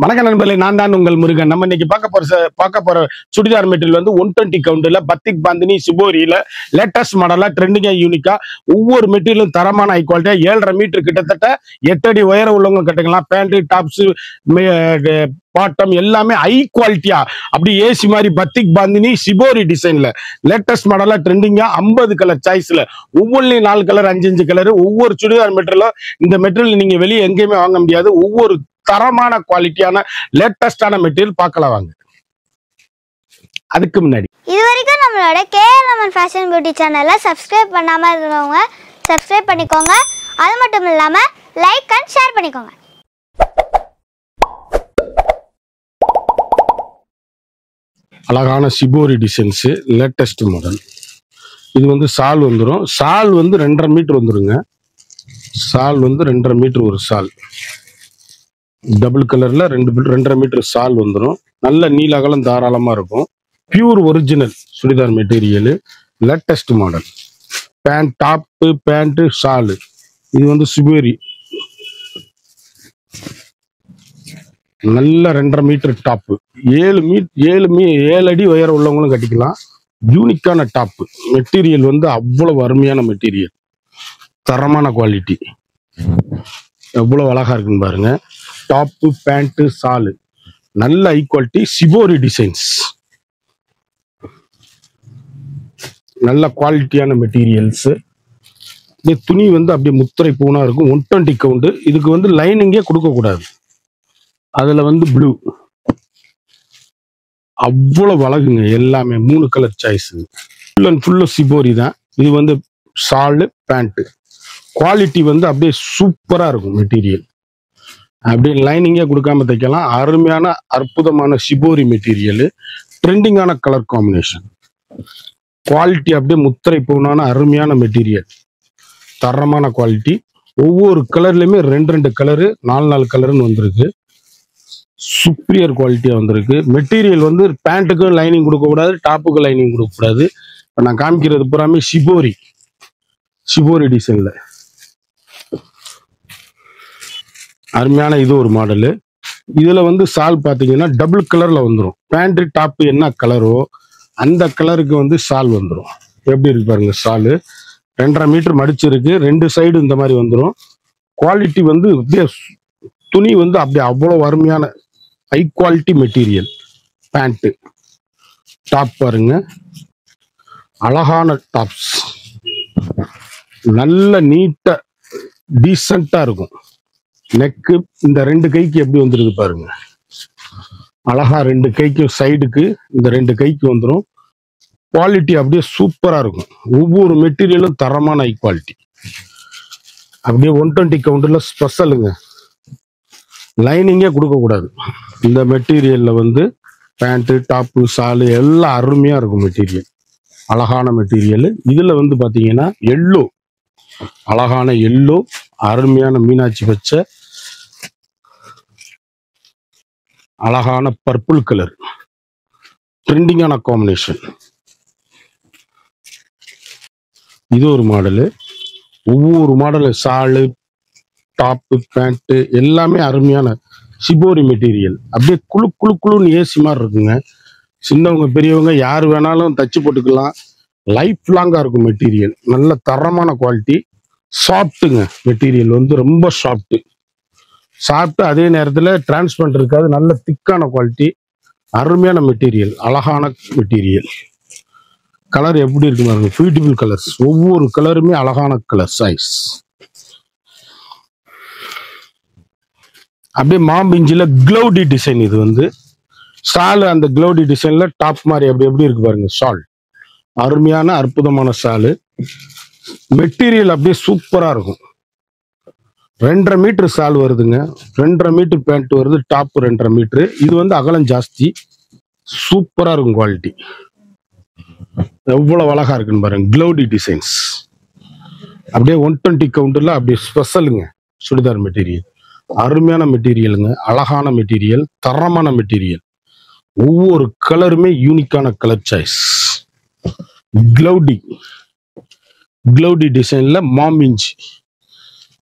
வணக்கம் நண்பர்களே, நான் தான் உங்கள் முருகன். நம்ம இன்னைக்கு பார்க்க போற சுடிதார் மெட்டீரியல் வந்து 120 கவுண்ட்ல பத்திக் பாந்தினி சிபோரியில லேட்டஸ்ட் மாடலா ட்ரெண்டிங்கா யூனிக்கா ஒவ்வொரு மெட்டீரியலும் தரமான ஹை குவாலிட்டியா 7.5 மீட்டர் கிட்டத்தட்ட 8 அடி உயரம் உள்ளவங்க கட்டுக்கலாம். பேண்ட் டாப்ஸ் பாட்டம் எல்லாமே ஹை குவாலிட்டியா அப்படி ஏசி மாதிரி பத்திக் பாந்தினி சிபோரி டிசைன்ல லேட்டஸ்ட் மாடலா ட்ரெண்டிங்கா 50 கலர் சாய்ஸ்ல ஒவ்வொன்றிலையும் 4 கலர் 5 கலர். ஒவ்வொரு சுடிதார் மெட்டீரியலும் இந்த மெட்டீரியல் நீங்க வெளியே எங்கேயுமே வாங்க முடியாது. ஒவ்வொரு தரமான குவாலிட்டியான லேட்டஸ்டான மெட்டீரியல் பார்க்கலாம் வாங்க. அதுக்கு முன்னாடி இதுவரைக்கும் நம்மளோட கேஎல்எம்என் ஃபேஷன் பியூட்டி சேனலை சப்ஸ்கிரைப் பண்ணாம இருக்கிறவங்க சப்ஸ்கிரைப் பண்ணிக்கோங்க. அது மட்டும் இல்லாம லைக் அண்ட் ஷேர் பண்ணிக்கோங்க. அழகான சிபோரி டிசைன்ஸ் லேட்டஸ்ட் மாடல். இது வந்து சால் வந்துடும். சால் வந்து 2.5 மீட்டர் வந்துருங்க. சால் வந்து 2.5 மீட்டர் ஒரு சால். டபுள் கலர்ல 2.5 மீட்டர் சால் வந்துடும். நல்ல நீல அகலம் தாராளமா இருக்கும். Pure original churidar material latest model. Pant top pant shawl. இது வந்து சிபோரி. நல்ல 2.5 மீட்டர் டாப்பு. 7 அடி உயரம் உள்ளவங்களும் கட்டிக்கலாம். யூனிக்கான டாப்பு. மெட்டீரியல் வந்து அவ்வளவு அருமையான மெட்டீரியல், தரமான குவாலிட்டி. எவ்வளவு அழகா இருக்குன்னு பாருங்க. டாப்பு பேண்ட் சாலு நல்ல ஹை குவாலிட்டி சிபோரி டிசைன்ஸ். நல்ல குவாலிட்டியான மெட்டீரியல்ஸ். இந்த துணி வந்து அப்படியே முத்திரை பூனா இருக்கும். 120 கவுண்ட். இதுக்கு வந்து லைனிங்கே கொடுக்க கூடாது. அதுல வந்து ப்ளூ அவ்வளவு அழகுங்க. எல்லாமே 3 colour choice. Full and full shibori தான். இது வந்து சாலு பேண்ட் குவாலிட்டி வந்து அப்படியே சூப்பரா இருக்கும். மெட்டீரியல் அப்படியே லைனிங்கே கொடுக்காம தைக்கலாம். அருமையான அற்புதமான சிபோரி மெட்டீரியல். ட்ரெண்டிங்கான கலர் காம்பினேஷன். குவாலிட்டி அப்படியே முத்திரை பூனான அருமையான மெட்டீரியல். தரமான குவாலிட்டி. ஒவ்வொரு கலர்லயுமே 2 கலரு 4 கலருன்னு வந்திருக்கு. சூப்பரியர் குவாலிட்டியா வந்திருக்கு. மெட்டீரியல் வந்து பேண்ட்டுக்கும் லைனிங் கொடுக்க கூடாது, டாப்புக்கு லைனிங் கொடுக்க கூடாது. இப்போ நான் காமிக்கிறது பூராமே சிபோரி டிசைன்ல அருமையான இது ஒரு மாடலு. இதுல வந்து சால் பாத்தீங்கன்னா டபுள் கலர்ல வந்துடும். பேண்ட் டாப் என்ன கலரோ அந்த கலருக்கு வந்து சால் வந்துடும். எப்படி இருக்கு பாருங்க. சாலு 2.5 மீட்டர் மடிச்சிருக்கு. 2 சைடு இந்த மாதிரி வந்துடும். குவாலிட்டி வந்து அப்படியே துணி வந்து அப்படியே அவ்வளவு அருமையான high quality material. Pant top பாருங்க. அழகான டாப்ஸ். நல்ல நீட்டா டீசெண்டா இருக்கும். நெக்கு இந்த 2 கைக்கு எப்படி வந்துருக்கு பாருங்க. அழகா 2 கைக்கு சைடுக்கு இந்த 2 கைக்கு வந்துடும். குவாலிட்டி அப்படியே சூப்பரா இருக்கும். ஒவ்வொரு மெட்டீரியலும் தரமான ஹை குவாலிட்டி. அப்படியே 120 கவுண்ட்ல ஸ்பெஷலுங்க. லைனிங்கே கொடுக்க கூடாது. இந்த மெட்டீரியல்ல வந்து பேண்ட் டாப்பு சாலு எல்லாம் அருமையா இருக்கும். மெட்டீரியல் அழகான மெட்டீரியல். இதுல வந்து பாத்தீங்கன்னா எல்லோ, அழகான எல்லோ, அருமையான மீனாட்சி பச்சை, அழகான பர்பிள் கலர். ட்ரெண்டிங்கான காம்பினேஷன். இது ஒரு மாடலு. ஒவ்வொரு மாடலு சாலு டாப்பு பேண்ட் எல்லாமே அருமையான சிபோரி மெட்டீரியல். அப்படியே குழுன்னு ஏசி மாதிரி இருக்குங்க. சின்னவங்க பெரியவங்க யார் வேணாலும் தச்சு போட்டுக்கலாம். லைஃப் லாங்கா இருக்கும் மெட்டீரியல். நல்ல தரமான குவாலிட்டி. சாஃப்ட்டுங்க. மெட்டீரியல் வந்து ரொம்ப சாஃப்ட் அதே நேரத்தில் டிரான்ஸ்பரண்ட் இருக்காது. நல்ல திக்கான குவாலிட்டி. அருமையான மெட்டீரியல். அழகான மெட்டீரியல். கலர் எப்படி இருக்கு பாருங்க. Beautiful colours. ஒவ்வொரு கலருமே அழகான கலர் சாய்ஸ். அப்படியே மாம்பிஞ்சில க்ளௌடி டிசைன். இது வந்து ஷாலு. அந்த க்ளௌடி டிசைன்ல டாப் மாதிரி எப்படி இருக்கு பாருங்க. ஷால் அருமையான அற்புதமான ஷாலு. மெட்டீரியல் அப்படியே சூப்பரா இருக்கும். 2.5 மீட்டர் ஷால் வருதுங்க. 2.5 மீட்டர் பேண்ட் வருது. Top 2.5 metre. இது வந்து அகலம் ஜாஸ்தி. சூப்பரா இருக்கும் குவாலிட்டி. எவ்வளவு அழகா இருக்குன்னு பாருங்க. Cloudy designs. அப்படியே 120 கவுண்ட்ல அப்படியே ஸ்பெஷலுங்க. சுடிதார் மெட்டீரியல் அருமையான மெட்டீரியலுங்க. அழகான மெட்டீரியல், தரமான மெட்டீரியல். ஒவ்வொரு கலருமே யூனிக்கான கலர் சாய்ஸ். க்ளௌடி டிசைன்ல மாமிஞ்சி.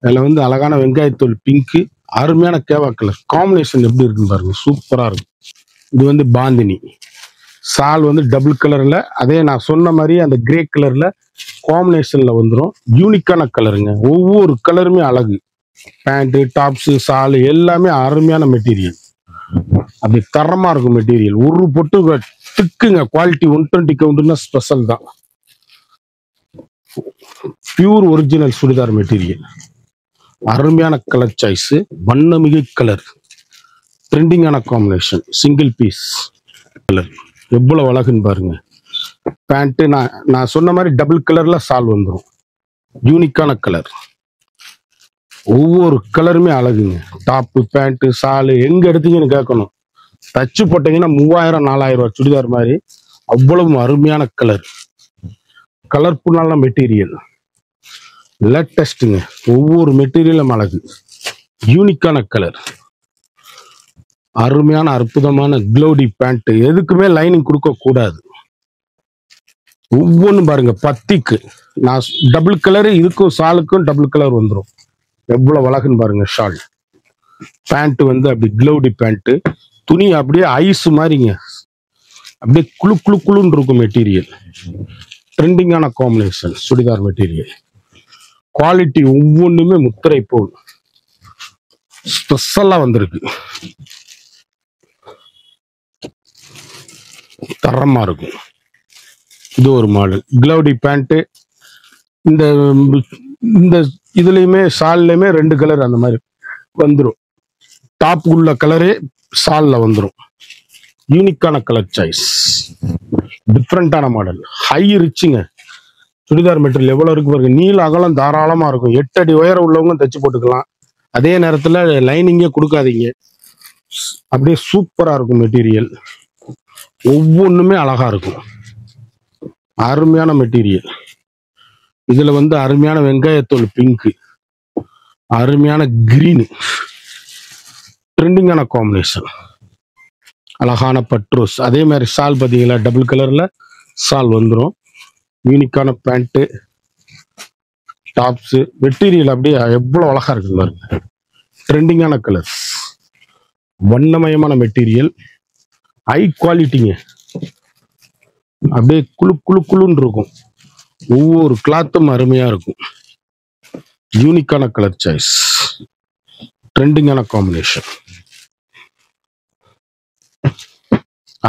அதில் வந்து அழகான வெங்காயத்தோல் பிங்க்கு, அருமையான கேவா கலர் காம்பினேஷன் எப்படி இருக்குன்னு பாருங்க, சூப்பரா இருக்கும். இது வந்து பாந்தினி சால் வந்து டபுள் கலர்ல, அதே நான் சொன்ன மாதிரி அந்த கிரே கலர்ல காம்பினேஷன்ல வந்துடும். யூனிக்கான கலருங்க, ஒவ்வொரு கலருமே அழகு. பேண்ட், டாப்ஸ், சால் எல்லாமே அருமையான மெட்டீரியல், அப்படி தரமா இருக்கும் மெட்டீரியல். ஒரு பொட்டு திக்குங்க, குவாலிட்டி 120 கவுண்ட்னா ஸ்பெஷல் தான். பியூர் ஒரிஜினல் சுடிதார் மெட்டீரியல், அருமையான கலர் சாய்ஸ், வண்ணமிகு கலர், ட்ரெண்டிங்கான காம்பினேஷன், சிங்கிள் பீஸ் கலர் எவ்வளவு அழகுன்னு பாருங்க. பேண்ட் நான் சொன்ன மாதிரி டபுள் கலர்ல சால் வந்துடும். யூனிக்கான கலர், ஒவ்வொரு கலருமே அழகுங்க. டாப்பு, பேண்ட், சாலு எங்க எடுத்தீங்கன்னு கேட்கணும். தச்சு போட்டீங்கன்னா 3000-4000 ரூபாய் சுடிதார் மாதிரி, அவ்வளவு அருமையான கலர், கலர்ஃபுல்லான மெட்டீரியல், லேட்டஸ்ட்டுங்க. ஒவ்வொரு மெட்டீரியலும் அழகு, யூனிக்கான கலர், அருமையான அற்புதமான க்ளோடி பேண்ட். எதுக்குமே லைனிங் கொடுக்க கூடாது. ஒவ்வொன்றும் பாருங்க, பத்திக்கு நான் டபுள் கலரு, இதுக்கும் சாலுக்கும் டபுள் கலர் வந்துடும். எவ்வளவு அழகுன்னு பாருங்க. ஷால் பேண்ட் வந்து அப்படி க்ளோடி பேண்ட், துணி அப்படியே ஐஸ் மாதிரிங்க, அப்படியே குழு குழு குழுன்னு இருக்கும் மெட்டீரியல். ட்ரெண்டிங்கான காம்பினேஷன் சுடிதார் மெட்டீரியல், குவாலிட்டி ஒவ்வொன்றுமே முத்திரை போல் ஸ்பெஷலா வந்திருக்கு, தரமா இருக்கும். இது ஒரு மாடல் க்ளோடி பேண்ட். இந்த இந்த இதுலயுமே ஷால்லையுமே 2 கலர் அந்த மாதிரி வந்துடும். டாப் உள்ள கலரே ஷால்ல வந்துடும். யூனிக்கான கலர் சாய்ஸ், டிஃப்ரெண்டான மாடல், ஹை ரிச்சுங்க. சுடிதார் மெட்டீரியல் எவ்வளவு இருக்கு பாருங்க, நீல அகலம் தாராளமா இருக்கும். 8 அடி உயரம் உள்ளவங்க தைச்சு போட்டுக்கலாம். அதே நேரத்துல லைனிங்கே கொடுக்காதீங்க, அப்படியே சூப்பரா இருக்கும் மெட்டீரியல். ஒவ்வொன்றுமே அழகா இருக்கும், அருமையான மெட்டீரியல். இதுல வந்து அருமையான வெங்காயத்தோல் பிங்க், அருமையான கிரீன், ட்ரெண்டிங்கான காம்பினேஷன், அழகான பட்ரோஸ். அதே மாதிரி ஷால் பார்த்தீங்களா, டபுள் கலர்ல ஷால் வந்துடும். யூனிக்கான பேண்ட், டாப்ஸ், மெட்டீரியல் அப்படியே எவ்வளவு அழகா இருக்கு பாருங்க. ட்ரெண்டிங்கான கலர்ஸ், வண்ணமயமான மெட்டீரியல், ஹை குவாலிட்டிங்க. அப்படியே குழு குழு குழுன்னு இருக்கும். ஒவ்வொரு கிளாத்தும் அருமையா இருக்கும். யூனிக்கான கலர் சாய்ஸ், ட்ரெண்டிங்கான காம்பினேஷன்,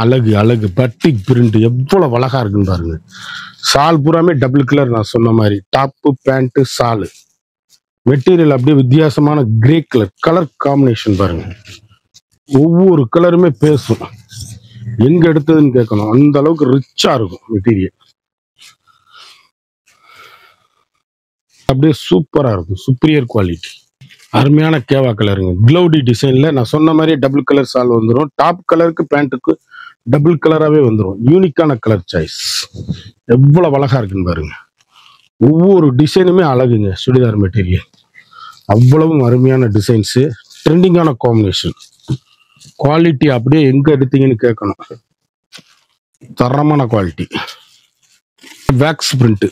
அழகு அழகு. பட்டிக் பிரிண்ட் எவ்வளவு அழகா இருக்குன்னு பாருங்க. சால் பூராமே டபுள் கலர், நான் சொன்ன மாதிரி டாப்பு, பேண்ட், சாலு. மெட்டீரியல் அப்படியே வித்தியாசமான கிரே கலர், கலர் காம்பினேஷன் பாருங்க. ஒவ்வொரு கலருமே பேசும், எங்க எடுத்ததுன்னு கேட்கணும். அந்த அளவுக்கு ரிச்சா இருக்கும் மெட்டீரியல், அப்படியே சூப்பரா இருக்கும். சுப்பீரியர் குவாலிட்டி, அருமையான கேவா கலருங்க. க்ளோடி டிசைன்ல நான் சொன்ன மாதிரி டபுள் கலர் சால் வந்துடும். டாப் கலருக்கு பேண்ட்டுக்கு டபுள் கலராகவே வந்துடும். யூனிக்கான கலர் சாய்ஸ், எவ்வளவு அழகா இருக்குன்னு பாருங்க. ஒவ்வொரு டிசைனுமே அழகுங்க. சுடிதார் மெட்டீரியல் அவ்வளவும் அருமையான டிசைன்ஸு, ட்ரெண்டிங்கான காம்பினேஷன், குவாலிட்டி அப்படியே எங்க எடுத்தீங்கன்னு கேட்கணும். தரமான குவாலிட்டி. வேக்ஸ் பிரிண்ட்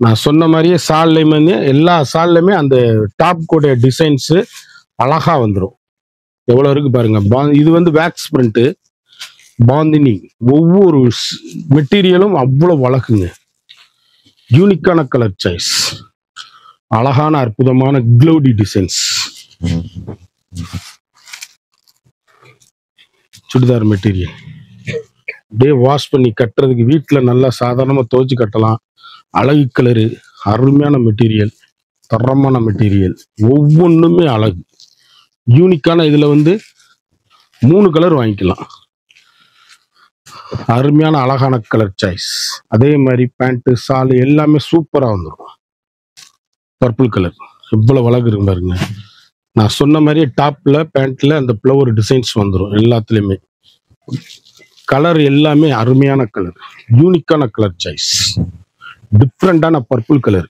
நான் சொன்ன மாதிரியே சால்லையுமே, எல்லா சால்லையுமே அந்த டாப் கூட டிசைன்ஸு அழகா வந்துடும். எவ்வளவு இருக்கு பாருங்க. இது வந்து வேக்ஸ் பிரிண்ட் பாந்தினி. ஒவ்வொரு மெட்டீரியலும் அவ்வளவு அழகுங்க. யூனிக்கான கலர் சாய்ஸ், அழகான அற்புதமான க்ளோடி டிசைன்ஸ். சுடிதார் மெட்டீரியல் அப்படியே வாஷ் பண்ணி கட்டுறதுக்கு, வீட்டில் நல்லா சாதாரணமாக துவைச்சு கட்டலாம். அழகு கலரு, அருமையான மெட்டீரியல், தரமான மெட்டீரியல், ஒவ்வொன்றுமே அழகு. யூனிக்கான இதுல வந்து 3 கலர் வாங்கிக்கலாம். அருமையான அழகான கலர் சாய்ஸ். அதே மாதிரி பேண்ட், சால் எல்லாமே சூப்பரா வந்துடும். பர்பிள் கலர் எவ்வளவு அழகு இருக்கு பாருங்க. நான் சொன்ன மாதிரியே டாப்ல பேண்ட்ல அந்த ஃப்ளவர் டிசைன்ஸ் வந்துடும். எல்லாத்துலயுமே கலர் எல்லாமே அருமையான கலர், யூனிக்கான கலர் சாய்ஸ், டிஃப்ரெண்டான பர்பிள் கலர்.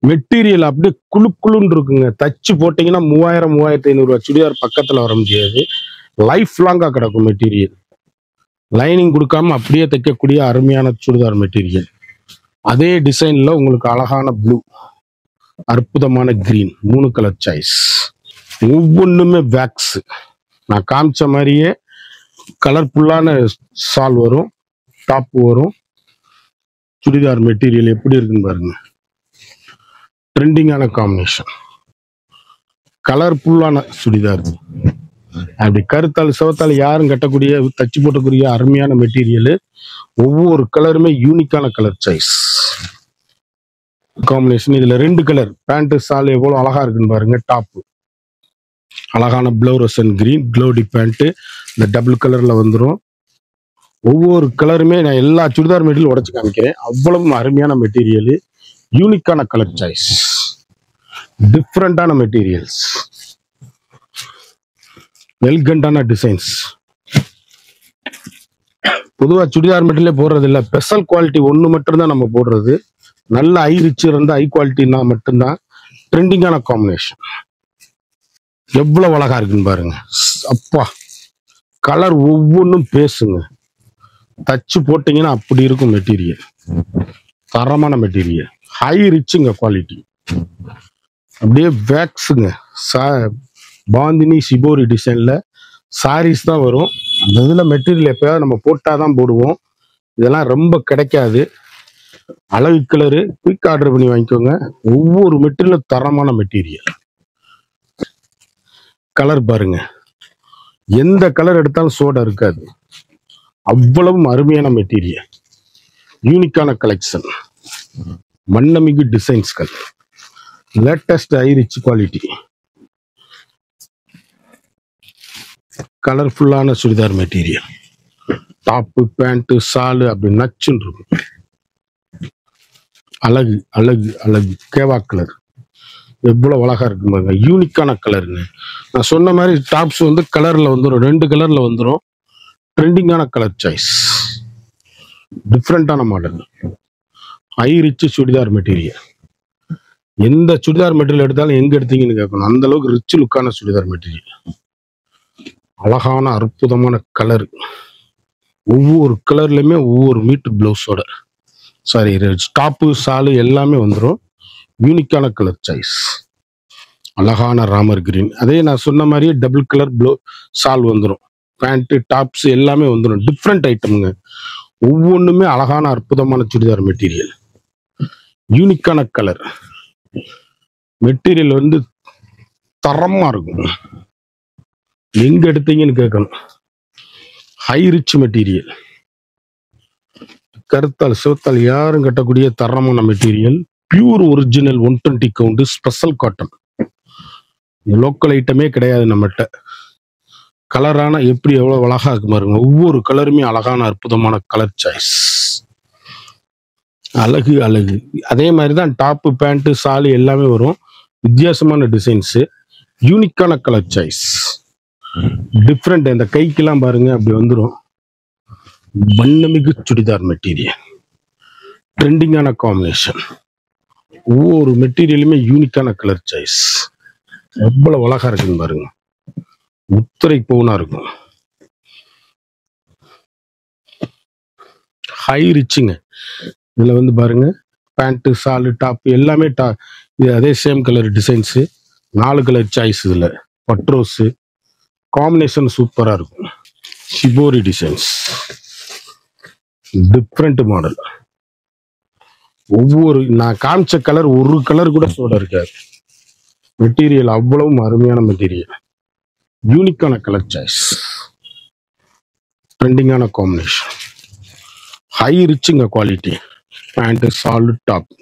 மெட்டீரியல் அப்படியே குழு குழுன்னு இருக்குங்க. தச்சு போட்டீங்கன்னா 3000-3500 ரூபாய் சுடிதார் பக்கத்துல வர முடியாது. லைஃப் லாங்கா கிடக்கும் மெட்டீரியல். லைனிங் கொடுக்காம அப்படியே தைக்கக்கூடிய அருமையான சுடிதார் மெட்டீரியல். அதே டிசைன்ல உங்களுக்கு அழகான ப்ளூ, அற்புதமான கிரீன் 3 கலர் சாய்ஸ். ஒவ்வொன்றுமே வேக்ஸ். நான் காமிச்ச மாதிரியே கலர்ஃபுல்லான சால் வரும், டாப் வரும். சுடிதார் மெட்டீரியல் எப்படி இருக்குன்னு பாருங்க. ட்ரெண்டிங்கான காம்பினேஷன், கலர்ஃபுல்லான சுடிதார். அப்படி கருத்தால் சிவத்தால் யாரும் கட்டக்கூடிய தச்சு போட்டக்கூடிய அருமையான மெட்டீரியல். ஒவ்வொரு கலருமே யூனிக்கான கலர் சாய்ஸ் காம்பினேஷன். இதுல 2 கலர் பேண்ட் சால் எவ்வளவு அழகா இருக்குன்னு பாருங்க. டாப் அழகான ப்ளூரசன் கிரீன் க்ளோடி பேண்ட், இந்த டபுள் கலர்ல வந்துடும். ஒவ்வொரு கலருமே நான் எல்லா சுடிதார் மெட்டீரியல் உடைச்சு காமிக்கிறேன். அவ்வளவு அருமையான மெட்டீரியல், யூனிக்கான கலர் சாய்ஸ், டிஃப்ரெண்டான மெட்டீரியல்ஸ், எலிகண்டான டிசைன்ஸ். பொதுவா சுடிதார் மெட்டீரியல் போடுறது இல்லை, ஸ்பெஷல் குவாலிட்டி ஒன்று மட்டும்தான் நம்ம போடுறது. நல்ல ஐ ரிச் இருந்தா ஐ குவாலிட்டினா மட்டும்தான். ட்ரெண்டிங்கான காம்பினேஷன் எவ்வளவு அழகா இருக்குன்னு பாருங்க. அப்பா, கலர் ஒவ்வொன்றும் பேசுங்க. தச்சு போட்டீங்கன்னா அப்படி இருக்கும் மெட்டீரியல். தரமான மெட்டீரியல், ஹை ரிச்சுங்க குவாலிட்டி. அப்படியே வேக்ஸுங்க. பாந்தினி சிபோரி டிசைன்ல சாரீஸ் தான் வரும். அந்த இதுல மெட்டீரியல் எப்பயாவது நம்ம போட்டாதான் போடுவோம். இதெல்லாம் ரொம்ப கிடைக்காது. அழகு கலரு, குயிக் ஆர்டர் பண்ணி வாங்கிக்கோங்க. ஒவ்வொரு மெட்டீரியலும் தரமான மெட்டீரியல். கலர் பாருங்க, எந்த கலர் எடுத்தாலும் சோடா இருக்காது. அவ்வளவு அருமையான மெட்டீரியல், யூனிக்கான கலெக்ஷன், வண்ணமிகு டிசைன்ஸ்கள், லேட்டஸ்ட் ஹை ரிச் குவாலிட்டி, கலர்ஃபுல்லான சுடிதார் மெட்டீரியல். டாப்பு பேண்ட் சாலு அப்படி நச்சுன்னு இருக்கும். அழகு அழகு அழகு. கேவா கலர் எவ்வளவு அழகா இருக்கு பாருங்க. யூனிக்கான கலருங்க. நான் சொன்ன மாதிரி டாப்ஸ் வந்து கலர்ல வந்துடும், 2 கலர்ல வந்துடும். ட்ரெண்டிங்கான கலர் சாய்ஸ், டிஃப்ரெண்டான model, high rich churidar material. எந்த சுடிதார் மெட்டீரியல் எடுத்தாலும் எங்க எடுத்தீங்கன்னு கேட்கணும். அந்த அளவுக்கு ரிச் லுக்கான சுடிதார் மெட்டீரியல். அழகான அற்புதமான கலர். ஒவ்வொரு கலர்லயுமே ஒவ்வொரு மீட்டர் பிளவுஸோட சாரி டாப்பு சாலு எல்லாமே வந்துடும். யூனிக்கான கலர் சாய்ஸ், அழகான ராமர் கிரீன். அதே நான் சொன்ன மாதிரியே டபுள் கலர் சால் வந்துடும். பேண்ட் டாப்ஸ் எல்லாமே வந்துடும். டிஃப்ரெண்ட் ஐட்டம்ங்க. ஒவ்வொன்றுமே அழகான அற்புதமான சுடிதார் மெட்டீரியல், யூனிக்கான கலர். மெட்டீரியல் வந்து தரமா இருக்கும். எங்க எடுத்தீங்கன்னு கேட்கணும். ஹை ரிச் மெட்டீரியல், கருத்தால் சிவத்தால் யாரும் கட்டக்கூடிய தரமான material. Pure original 120 count special cotton. Local ஐட்டமே கிடையாது நம்மகிட்ட. கலரான எப்படி எவ்வளவு அழகா இருக்கு பாருங்க. ஒவ்வொரு கலருமே அழகான அற்புதமான கலர் சாய்ஸ், அழகு அழகு. அதே மாதிரிதான் டாப்பு பேண்ட் சாலு எல்லாமே வரும். வித்தியாசமான டிசைன்ஸ், யூனிக்கான கலர் சாய்ஸ், டிஃப்ரெண்ட். இந்த கைக்கெல்லாம் பாருங்க அப்படி வந்துடும். வண்ணமிகு சுடிதார் மெட்டீரியல், ட்ரெண்டிங்கான காம்பினேஷன். ஒவ்வொரு மெட்டீரியலுமே யூனிக்கான கலர் சாய்ஸ். எவ்வளவு அழகா இருக்குன்னு பாருங்க. முத்திரை பவுனா இருக்கும். ஹை ரிச்சுங்க. இதுல வந்து பாருங்க பேண்ட் சாலு டாப் எல்லாமே இது அதே same colour designs. 4 colour choice. இதுல பட்ரோஸ் காம்பினேஷன் சூப்பரா இருக்கும். Shibori designs, different model. ஒவ்வொரு நான் காமிச்ச கலர் ஒரு கலர் கூட சோட இருக்காது. மெட்டீரியல் அவ்வளவு அருமையான மெட்டீரியல், யூனிக்கான கலர் சாய்ஸ், ட்ரெண்டிங்கான காம்பினேஷன், ஹை ரிச்சுங்க குவாலிட்டி. Pant shawl top.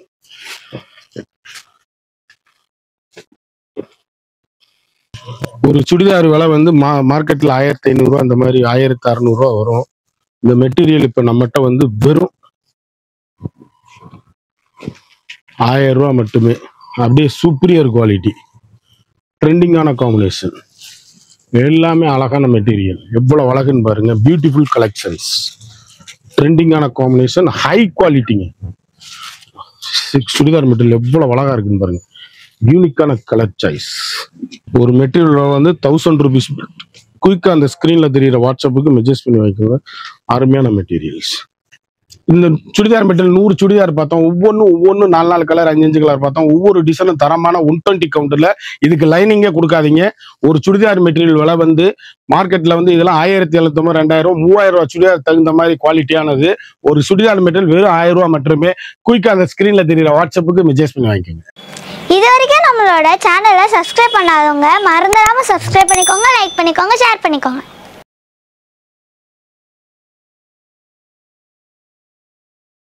ஒரு சுடிதார் விலை வந்து மார்க்கெட்ல 1500 அந்த மாதிரி 1600 வரும். இந்த மெட்டீரியல் இப்ப நம்மகிட்ட வந்து வெறும் 1000 மட்டுமே. அப்படியே சூப்பரியர் குவாலிட்டி, ட்ரெண்டிங்கான காம்பினேஷன், எல்லாமே அழகான மெட்டீரியல். எவ்வளவு அழகுன்னு பாருங்க. பியூட்டிஃபுல் கலெக்ஷன்ஸ், ட்ரெண்டிங்கான காம்பினேஷன், ஹை குவாலிட்டிங்க. சுடிதார் மெட்டீரியல் எவ்வளவு அழகா இருக்குன்னு பாருங்க. யூனிக்கான கலர் சாய்ஸ். ஒரு மெட்டீரியல் வந்து 1000 rupees. குயிக்கா அந்த ஸ்கிரீன்ல தெரியுற வாட்ஸ்அப்புக்கு மெசேஜ் பண்ணி வாங்கிக்கோங்க. அருமையான மெட்டீரியல்ஸ். இந்த சுடிதார் மெட்டீரியல் 100 சுடிதார் பார்த்தோம், ஒவ்வொன்றும் 4 கலர் 5 கலர் பார்த்தோம். ஒவ்வொரு டிசைனும் தரமான 120 கவுண்டர்ல. இதுக்கு லைனிங்கே கொடுக்காதீங்க. ஒரு சுடிதார் மெட்டீரியல் விலை வந்து மார்க்கெட்ல வந்து இதெல்லாம் 1750, 2000, 3000 சுடிதார் தகுந்த மாதிரி குவாலிட்டியானது. ஒரு சுடிதார் மெட்டீரியல் வெறும் 1000 ரூபாய் மட்டுமே. குயிக்கா அந்த ஸ்கிரீன்ல தெரியுற வாட்ஸ்அப்புக்கு மெசேஜ் பண்ணி வாங்கிக்கோங்க. இது வரைக்கும் நம்மளோட சேனலை சப்ஸ்கிரைப் பண்ணாதவங்க மறந்துடாம சப்ஸ்கிரைப் பண்ணிக்கோங்க, லைக் பண்ணிக்கோங்க, ஷேர் பண்ணிக்கோங்க.